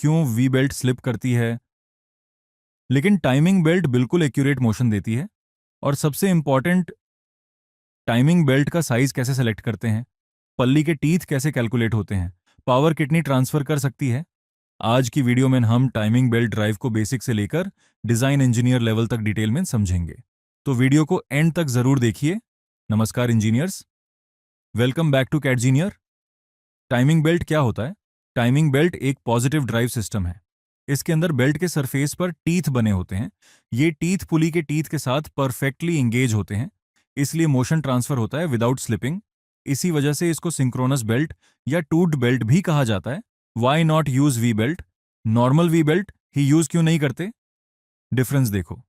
क्यों we belt slip करती है, लेकिन टाइमिंग बेल्ट बिल्कुल एक्यूरेट मोशन देती है। और सबसे इंपॉर्टेंट, टाइमिंग बेल्ट का साइज कैसे सेलेक्ट करते हैं, पल्ली के टीथ कैसे कैलकुलेट होते हैं, पावर कितनी ट्रांसफर कर सकती है। आज की वीडियो में हम टाइमिंग बेल्ट ड्राइव को बेसिक से लेकर डिजाइन इंजीनियर लेवल तक डिटेल में समझेंगे, तो वीडियो को एंड तक जरूर देखिए। नमस्कार इंजीनियर्स, वेलकम बैक टू कैडजीनियर। टाइमिंग बेल्ट क्या होता है? टाइमिंग बेल्ट एक पॉजिटिव ड्राइव सिस्टम है। इसके अंदर बेल्ट के सरफेस पर टीथ बने होते हैं। ये टीथ पुली के टीथ के साथ परफेक्टली इंगेज होते हैं, इसलिए मोशन ट्रांसफर होता है विदाउट स्लिपिंग। इसी वजह से इसको सिंक्रोनस बेल्ट या टूट बेल्ट भी कहा जाता है। Why not use V belt? Normal V belt ही यूज क्यों नहीं करते? डिफरेंस देखो।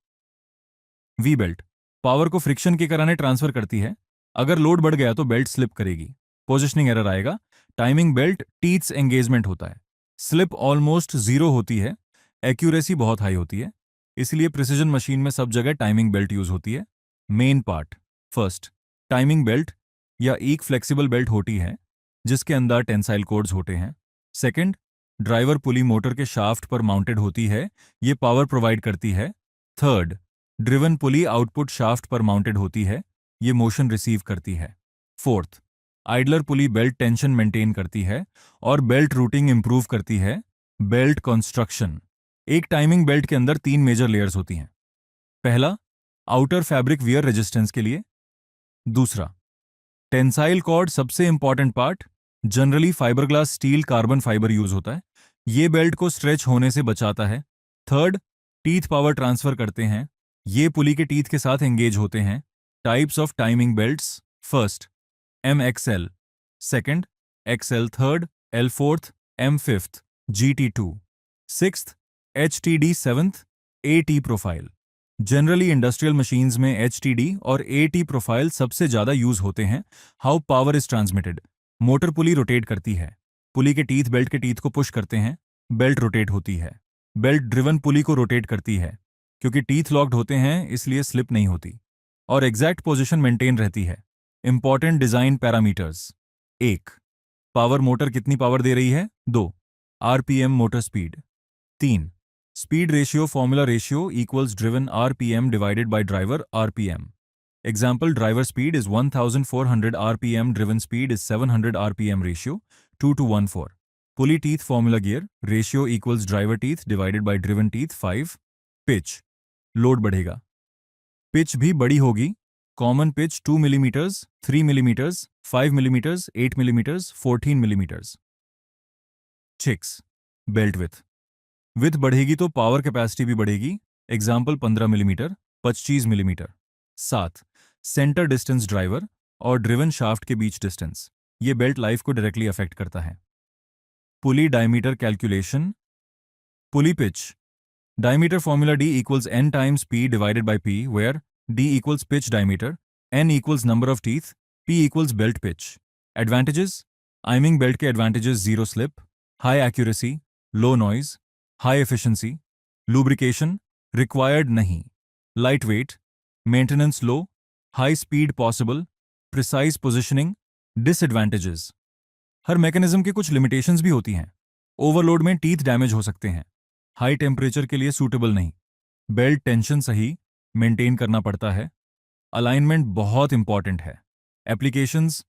वी बेल्ट पावर को फ्रिक्शन के कराने ट्रांसफर करती है। अगर लोड बढ़ गया तो बेल्ट स्लिप करेगी, पोजिशनिंग एरर आएगा। टाइमिंग बेल्ट टीथ्स एंगेजमेंट होता है, स्लिप ऑलमोस्ट जीरो होती है, एक्यूरेसी बहुत हाई होती है। इसलिए प्रिसीजन मशीन में सब जगह टाइमिंग बेल्ट यूज होती है। Main part. First, timing belt या एक फ्लेक्सिबल बेल्ट होती है जिसके अंदर टेंसाइल कोड्स होते हैं। सेकंड, ड्राइवर पुली मोटर के शाफ्ट पर माउंटेड होती है, ये पावर प्रोवाइड करती है। थर्ड, ड्रिवन पुली आउटपुट शाफ्ट पर माउंटेड होती है, ये मोशन रिसीव करती है। Fourth, idler pulley belt tension maintain करती है और बेल्ट रूटिंग इंप्रूव करती है। Belt construction. एक टाइमिंग बेल्ट के अंदर 3 मेजर लेयर्स होती हैं। पहला, आउटर फैब्रिक वियर रेजिस्टेंस के लिए। दूसरा, टेंसाइल कॉर्ड, सबसे important part. Generally fibreglass steel carbon fibre use होता है, ये बेल्ट को स्ट्रेच होने से बचाता है। थर्ड, टीथ पावर ट्रांसफर करते हैं, ये पुली के टीथ के साथ एंगेज होते हैं। Types of timing belts. First, M X L. Second, X L third, L fourth, M fifth, GT2। Sixth, HTD seventh, AT profile. Generally industrial machines में HTD और AT प्रोफाइल सबसे ज्यादा यूज होते हैं। How power is transmitted? Motor pulley rotate करती है, pulley के teeth belt के टीथ को पुश करते हैं, बेल्ट रोटेट होती है। बेल्ट ड्रिवन पुली को रोटेट करती है, क्योंकि टीथ लॉक्ड होते हैं इसलिए स्लिप नहीं होती और एग्जैक्ट पोजीशन मेंटेन रहती है। Important design parameters. 1, power motor कितनी पावर दे रही है। 2, RPM motor speed. 3, speed ratio formula ratio equals driven RPM divided by driver RPM। Example, driver speed is 1400 RPM, driven speed is 700 RPM, ratio 2:1:4। Pulley teeth formula gear ratio equals driver teeth divided by driven teeth 5। Pitch, load बढ़ेगा, pitch भी बड़ी होगी। Common pitch 2 millimetres, 3 millimetres, 5 millimetres, 8 millimetres, 14 millimetres. 6, belt with बढ़ेगी तो power capacity भी बढ़ेगी। Example, 15 millimetre, 25 millimetre. 7, centre distance driver और driven shaft के बीच डिस्टेंस, ये बेल्ट लाइफ को डायरेक्टली अफेक्ट करता है। पुली diameter calculation. Pulley pitch diameter formula D equals N times P divided by P, where D equals pitch diameter, N equals number of teeth, P equals belt pitch. Advantages: timing belt के advantages: zero slip, high accuracy, low noise, high efficiency, lubrication required नहीं, lightweight, maintenance low, high speed possible, precise positioning. Disadvantages: हर mechanism के कुछ limitations भी होती हैं। Overload में teeth damage हो सकते हैं, हाई टेम्परेचर के लिए सूटेबल नहीं, बेल्ट टेंशन सही मेंटेन करना पड़ता है, अलाइनमेंट बहुत इंपॉर्टेंट है। एप्लीकेशंस: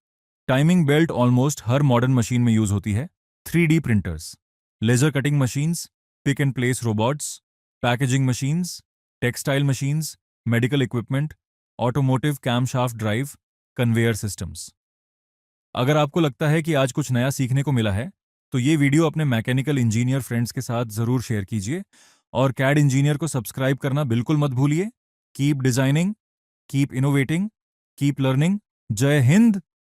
टाइमिंग बेल्ट ऑलमोस्ट हर मॉडर्न मशीन में यूज होती है। 3D printers, laser cutting machines, pick and place robots, packaging machines, textile machines, medical equipment, automotive camshaft drive, conveyor systems. अगर आपको लगता है कि आज कुछ नया सीखने को मिला है, तो ये वीडियो अपने मैकेनिकल इंजीनियर फ्रेंड्स के साथ जरूर शेयर कीजिए और कैड इंजीनियर को सब्सक्राइब करना बिल्कुल मत भूलिए। Keep designing, keep innovating, keep learning. जय हिंद,